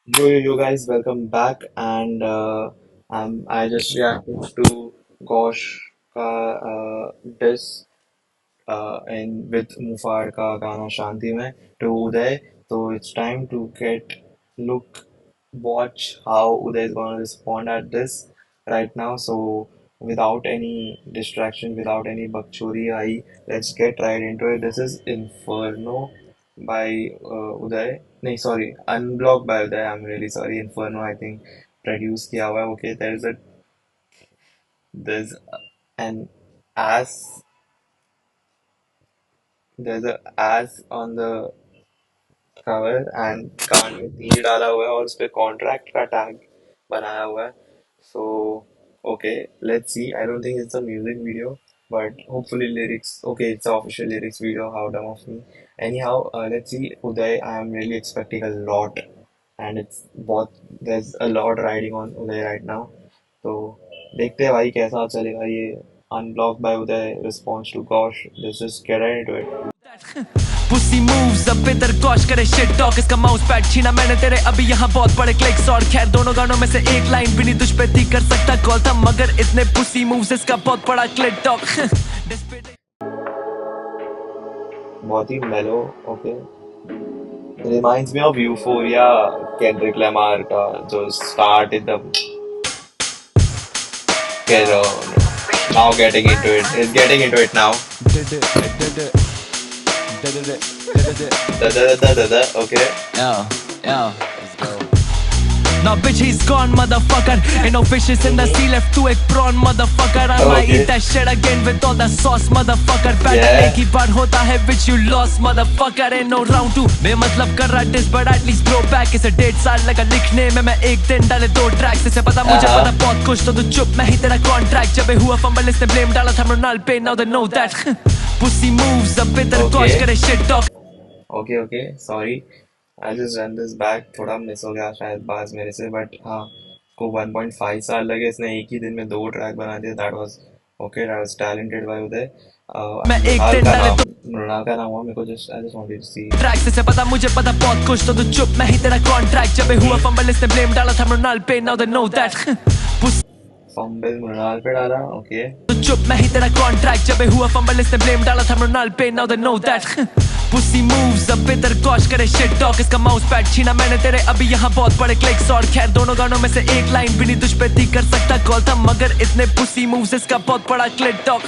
Yo guys, welcome back. And I just reacted to Gosh ka diss in with Mufar ka Gana Shanti mein to Uday. So it's time to watch how Uday is gonna respond at this right now. So without any distraction, without any bakchori, let's get right into it. This is Inferno by Uday. No, sorry, Unblocked by Uday. I'm really sorry. Inferno, I think produce किया हुआ है. Okay, there's an ass there's a ass on the cover and कान में तीर डाला हुआ है और उस पे कॉन्ट्रैक्ट का टैग बनाया हुआ है. So okay, let's see. I don't think it's a music video, but hopefully lyrics. Okay, it's an official lyrics video. How dumb of me. Anyhow, let's see. Uday, I am really expecting a lot, and there's a lot riding on Uday right now. So देखते हैं भाई कैसा चलेगा ये Unblocked by Uday response to Gosh. Let's just get right into it. Pussy moves अब इधर gosh करे shit talk इसका माउस पैड छीना मैंने तेरे अभी यहाँ बहुत बड़े क्लिक्स और खैर दोनों गानों में से एक लाइन भी नहीं तुझ पे थी कर सकता कॉल था मगर इतने पुसी मूव्स इसका बहुत बड़ा क्लिट टॉक बहुत ही mellow. Okay. Reminds me of Euphoria, Kendrick Lamar का जो start in the get now getting into it. Is getting into it now. Da. Okay. Yo, yo, let's go. Now bitch he's gone motherfucker. Ain't no fishes in the sea left to a prawn motherfucker. I might Okay. eat that shit again with all the sauce motherfucker. Yeah. Battle एक ही बार होता है which you lost motherfucker. Ain't no round two. बेमतलब कर रहा diss but at least blow back. इसे 1.5 साल लगा लिखने में मैं एक दिन डाले 2 tracks. इसे पता मुझे पता बहुत कुछ तो तू चुप मैं ही तेरा contract. जब ये हुआ fumble इसने blame डाला था मृणाल पे. Now they know that pussy moves अब इधर Okay. गॉश करे shit talk. Okay. Sorry. I just run this back. थोड़ा मिस हो गया शायद बाज मेरे से, बट हाँ को 1.5 साल लगे. इसने एक ही दिन में 2 ट्रैक बना दिए. That was okay. That was talented by Uday. मैं एक मृणाल दिन का डाले नाम मृणाल का नाम हुआ मेरे को. I just wanted to see. Tracks से पता मुझे पता बहुत कुछ तो तू चुप मैं ही तेरा कॉन्ट्रैक्ट. जब ये हुआ फंबल इसने ब्लेम डाला था मृणाल पे. Now they know that fumble Mrinal पे डाला. Okay. तू चुप मैं ही तेरा कॉन्ट्रैक्ट. जब ये हुआ फंबल इसने ब्लेम डाला था मृणाल पे. Now they know that pussy moves अब इधर गॉश करे शिट टॉक इसका माउस पैड छीना मैंने तेरे अभी यहाँ बहुत बड़े क्लिक्स और खैर दोनों गानों में से एक लाइन भी नहीं तुझ पे थी कर सकता कॉल था मगर इतने पुसी मूव्स इसका बहुत बड़ा क्लिट टॉक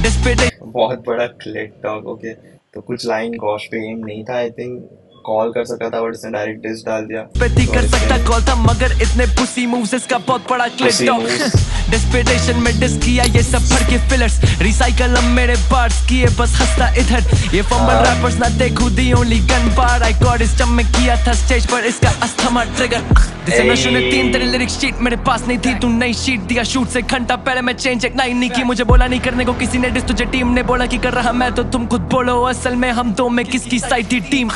डिस्पेटेशन बहुत बड़ा क्लिक टॉक. ओके, तो कुछ लाइन गॉश पे एम नहीं था. आई थिंक कॉल कर सकता था बट इसने डायरेक्ट डिस डाल दिया. पे थी कर और सकता इसने कॉल था मगर इतने पुसी मूव्स इसका बहुत बड़ा क्लिट Pussy टॉक moves. डिस्पेटेशन में डिस किया ये सब भर के फिलर्स रिसाइकल अब मेरे पार्ट्स किए बस हंसता इधर ये फंबल रैपर्स ना देखू the only gun bar I got इस जब मैं किया था स्टेज पर इसका अस्थमा ट्रिगर दिसंबर 03 तेरी लिरिक्स शीट मेरे पास नहीं थी तू नई शीट दिया शूट से घंटा पहले मैं चेंज एक नहीं की मुझे बोला नहीं करने को किसी ने डिस तुझे टीम ने बोला कि कर रहा मैं तो तुम खुद बोलो असल में हम दो में किसकी साइड थी team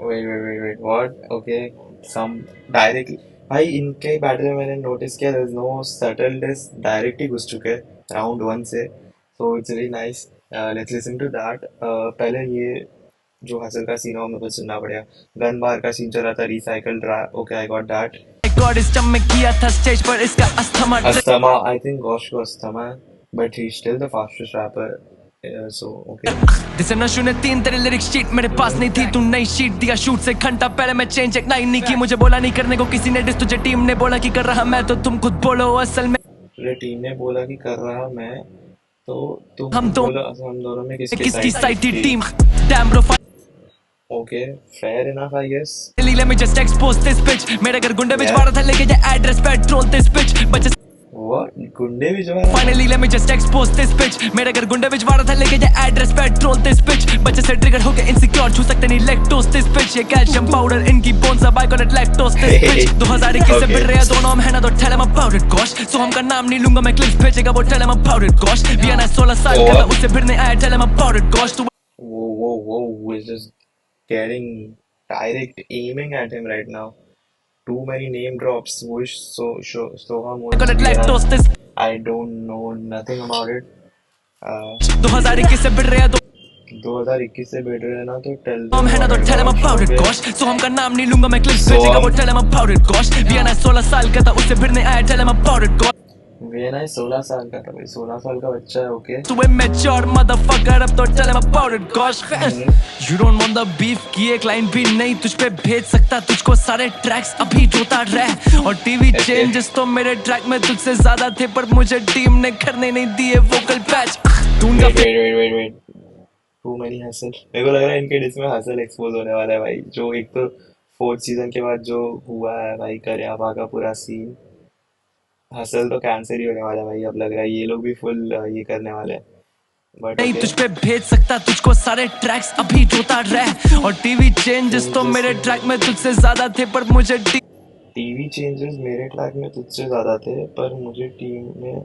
wait. What? Okay, some directly. भाई इनके बैटल में मैंने नोटिस किया there's no subtle diss. Direct ही घुस चुके राउंड 1 से. So it's really nice. Let's listen to that. पहले ये जो हसल का सीन हो मेरे को सुनना पड़ेगा. गन बार का सीन चल रहा था. रिसाइकल्ड रहा. Okay, I got that. God इस जब मैं किया था स्टेज पर इसका asthma Asthma. I think Gosh को asthma है, but he's still the fastest rapper. So okay. दिसंबर 03 तेरी लिरिक्स शीट मेरे पास नहीं थी तू नई शीट दिया शूट से घंटा पहले मैं चेंज एक नहीं की मुझे बोला नहीं करने को किसी ने डिस तुझे टीम ने बोला कि कर रहा मैं तो तुम खुद बोलो असल में तुझे टीम ने बोला कि कर रहा मैं तो तुम हम दो- बोलो हम दोनों में किसकी साइड थी team damn bro Okay, fair enough, I guess. let me just expose this bitch मेरे घर गुंडे Yeah. भिजवा रहा था लेके ये एड्रेस पेट्रोल this bitch बच्चे What? गुंडे भी जो है. Finally let me just expose this bitch मेरे घर गुंडे भिजवा रहा था लेके ये एड्रेस पेट्रोल this bitch बच्चे से ट्रिगर होके इनसिक्योर छू सकते नहीं लैक्टोज this bitch ये कैल्शियम पाउडर इनकी बोन्स अब I got it lactose this bitch 2021 से Okay. बिल रहे हैं दोनों हम है ना तो tell him about it gosh so हमका नाम नहीं लूंगा मैं क्लिप्स भेजेगा वो tell him about it gosh Vienna 16 साल का था उससे फिर नहीं आया tell him about it gosh तू Whoa, we're just getting direct aiming at him right now. Too many name drops. Whoosh, so हम I got it lactose this I don't know nothing about it. 2021 से bill रहे हैं 2021 से better है ना, तो tell हम देम है ना तो got tell M gosh about it okay. Gosh. सो हम का नाम नहीं लूंगा मैं, क्लिप्स सो भेजेगा वो, हम tell am about it gosh. We are ना 16 साल का था उससे फिर नहीं आया, tell am about it gosh. वीएनआई 16 साल का था भाई, 16 साल का बच्चा है ओके। So immature motherfucker, अब तो tell him about it gosh। You don't want the beef की एक लाइन भी नहीं तुझ पे भेज सकता, तुझको सारे ट्रैक्स अभी रोता रह। और टीवी ओके चेंजेस तो मेरे ट्रैक में तुझसे ज्यादा थे, पर मुझे टीम ने करने नहीं दिए वोकल पैच। तू उनका wait wait wait wait wait, too money hustle. मेरे को लग रहा है इनके डिस में हसल एक्सपोज होने वाला है भाई, जो एक तो फोर्थ सीजन के बाद जो हुआ है भाई, करियाबा का पूरा सीन। हसल तो कैंसिल ही होने वाला है भाई, अब लग रहा है ये लोग भी फुल ये करने वाले हैं, बट नहीं ओके। तुझ पे भेज सकता, तुझको सारे ट्रैक्स अभी रोता रह। और टीवी चेंजेस तो चेंजेस मेरे ट्रैक में तुझसे ज्यादा थे, पर मुझे टीवी चेंजेस मेरे ट्रैक में तुझसे ज्यादा थे, पर मुझे टीम में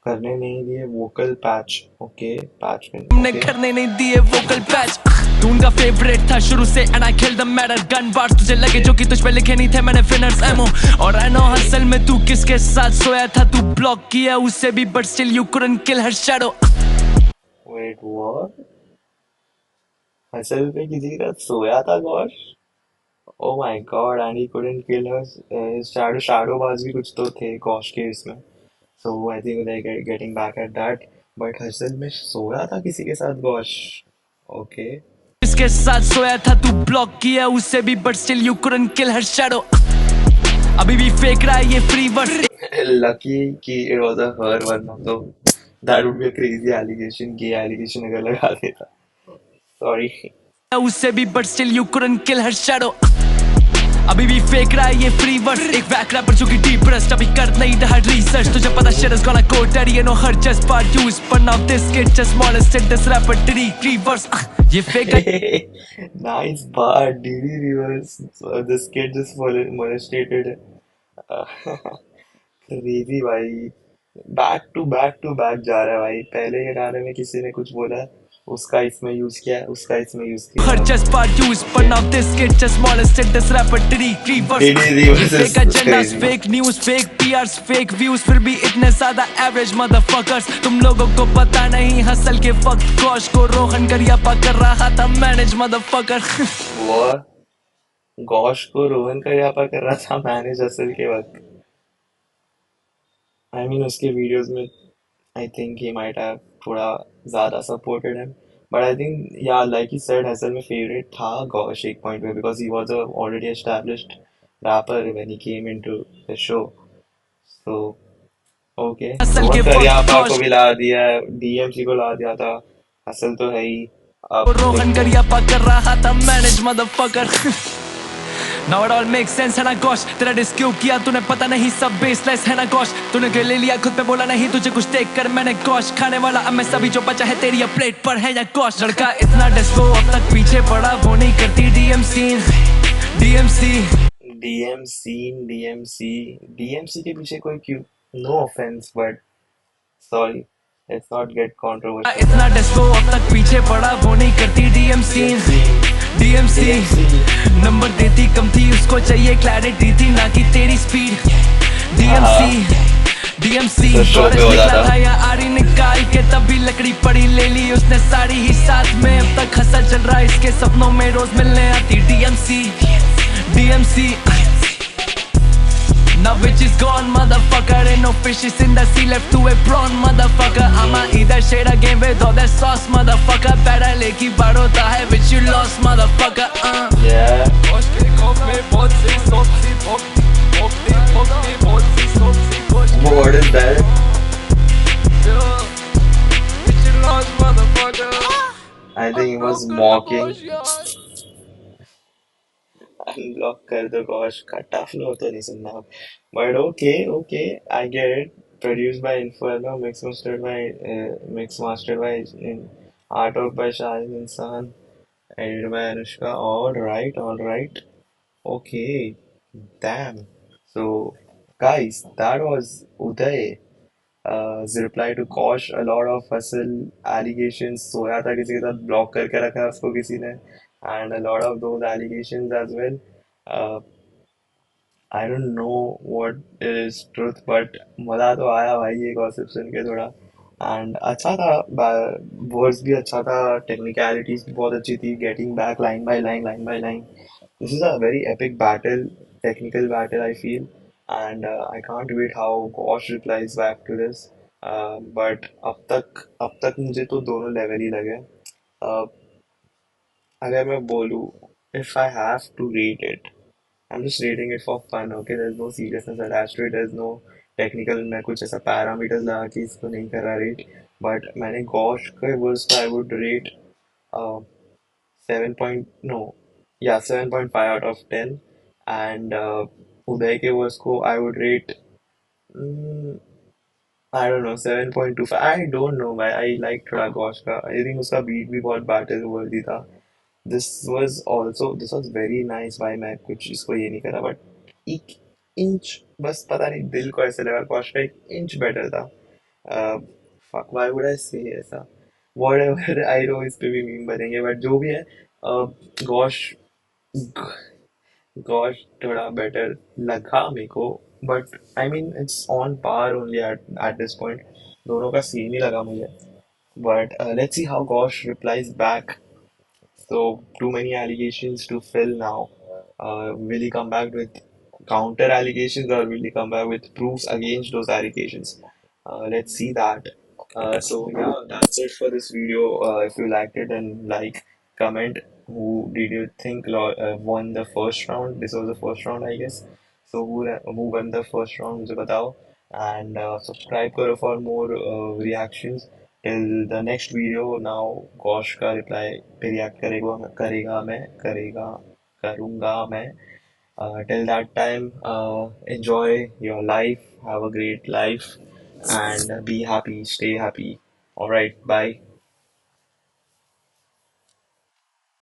करने नहीं दिए वोकल पैच ओके। पैच में तुमने ओके। करने नहीं दिए वोकल पैच। तू उनका फेवरेट था शुरू से and I kill the matter gun bars तुझे लगे जो कि तुझ पे लिखे नहीं थे, मैंने फिनर्स एमओ। और आई नो हसल में तू किसके साथ सोया था, तू ब्लॉक किया उसे भी but still you couldn't kill her shadow. Wait what, hustle पे किसी का सोया था gosh? Oh my god, and he couldn't kill her shadow बाज भी कुछ तो थे गॉश के इसमें। So I think they getting back at that, but hustle में सोया था किसी के साथ गॉश ओके। किसके साथ सोया था, तू ब्लॉक किया उसे भी but still you couldn't kill her shadow. अभी भी फेंक रहा है ये फ्री वर्ड, लकी कि इट वाज अ हर, वरना तो that would be a crazy allegation, gay allegation अगर लगा देता। सॉरी। उसे भी but still you couldn't kill her shadow. अभी भी फेंक रहा है ये फ्री वर्ड, एक बैक रैपर जो कि डिप्रेस्ड अभी कर नहीं रहा रिसर्च। तुझे पता shit is gonna go dirty, you know her just part used, but now this kid just molested this rapper did he reverse। ये fake Nice bar, DD reverse. So this kid just molested. Uh, crazy भाई, back to back जा रहा है भाई। पहले ये गाने में किसी ने कुछ बोला, उसका इसमें यूज किया, उसका इसमें यूज किया her अब। just part used, but okay. now this kid just molested this rapper did he reverse। DD ये reverse fake is agendas, crazy. fake news, fake PRs, fake views, फिर भी इतने ज्यादा average motherfuckers। तुम लोगों को पता नहीं हसल के वक्त गॉश को रोहन गरियापा कर रहा था मैनेज motherfucker। वो गॉश को रोहन का यापा कर रहा था मैनेज असल के वक्त। आई मीन उसके वीडियोस में I think he might have थोड़ा ज़्यादा supported him. But I think, yeah, like he said, hustle में favorite था गौश एक point पे, because he was a already established rapper when he came into the show. So, okay. Hustle के रोहन वक्त करियापा को gosh भी ला दिया है, डीएमसी को ला दिया था, हसल तो है ही। को अब रोहन देखते हैं। गरियापा कर रहा था manage motherfucker। Now it all makes sense है ना गॉश, तेरा डिस क्यों किया तूने पता नहीं सब बेसलेस है ना गॉश। तूने ले लिया खुद पे बोला नहीं तुझे कुछ देख कर मैंने गॉश। खाने वाला अब मैं सभी जो बचा है तेरी प्लेट पर है या गॉश। लड़का इतना डिस्को अब तक पीछे पड़ा वो नहीं करती डीएमसी डीएमसी। डीएमसी के पीछे कोई क्यों? No offence, but sorry, let's not get controversial. इतना डिस्को अब तक पीछे पड़ा वो नहीं करती DMC DMC DMC. DMC number देती कम थी उसको चाहिए क्लैरिटी थी ना कि तेरी स्पीड। डीएमसी डीएमसी तो शो पे कॉलेज हो निकला जाता। था या आरी निकाल के तभी लकड़ी पड़ी ले ली उसने सारी ही साथ में। अब तक हंसा चल रहा इसके सपनों में रोज मिलने आती DMC DMC. Now which is gone motherfucker, ain't no fishes in the sea left to a prawn motherfucker। I'ma eat that shit again with all that sauce motherfucker। Better लेकी बार होता है which you lost motherfucker। Yeah, गोश के कोप में बहुत सी सोपसी पोपती पोपती पोपती बहुत सी सोपसी गोश what is that? which you lost motherfucker। I think he was mocking. Unblock कर दो gosh का टफ लो तो नहीं सुनना अब। But okay okay, I get it. Produced by Inferno, mix mastered by art of by Shahid Insaan, edited by Anushka. All right okay, damn. So guys, that was Uday. His reply to Kosh, a lot of hustle allegations, सोया था किसी के साथ, block करके रखा है उसको किसी ने, and a lot of those allegations as well. uh, I don't know what is truth, but मजा तो आया भाई ये गॉसिप सुन के थोड़ा। एंड अच्छा था, वर्ड्स भी अच्छा था, टेक्निकलिटीज भी बहुत अच्छी थी, getting back line by line, line by line. This is a very epic battle, technical battle I feel. And I can't wait how Gosh replies back to this. But अब तक मुझे तो दोनों लेवल ही लगे. uh, अगर मैं बोलूँ, if I have to rate it, I'm just rating it for fun, okay? There's no seriousness attached to it. There's no technical, मैं कुछ ऐसा पैरामीटर्स लगा के इसको नहीं कर रहा रेट. बट मैंने गॉश के वर्स को I would rate 7 no, yeah, 7.5 out of 10. And Uday के वर्स को I would rate, I don't know, 7.25. I don't know, भाई. I like थोड़ा गॉश का. I think उसका बीट भी बहुत बैटल वर्दी था. This was very nice. भाई मैं कुछ इसको ये नहीं करा, बट एक इंच, बस पता नहीं दिल को ऐसे लगा गॉश का एक इंच बेटर था. फक, व्हाई वुड आई से ऐसा. व्हाटएवर, आई नो इस पे भी मीम बनेंगे, बट जो भी है, गॉश गॉश थोड़ा बेटर लगा मेरे को. But I mean it's on par only at this point. दोनों का सेम ही लगा मुझे. But let's see how Gosh replies back. So, too many allegations to fill now. Will he come back with counter allegations, or will he come back with proofs against those allegations? Let's see that. So, yeah, that's it for this video. If you liked it, then like, comment. Who did you think won the first round? This was the first round, I guess. So, who won the first round? मुझे बताओ. And subscribe करो for more reactions. Till the next video. Now Gosh का reply पे react करूँगा मैं. Till that time, enjoy your life, have a great life, and be happy, stay happy. All right, bye.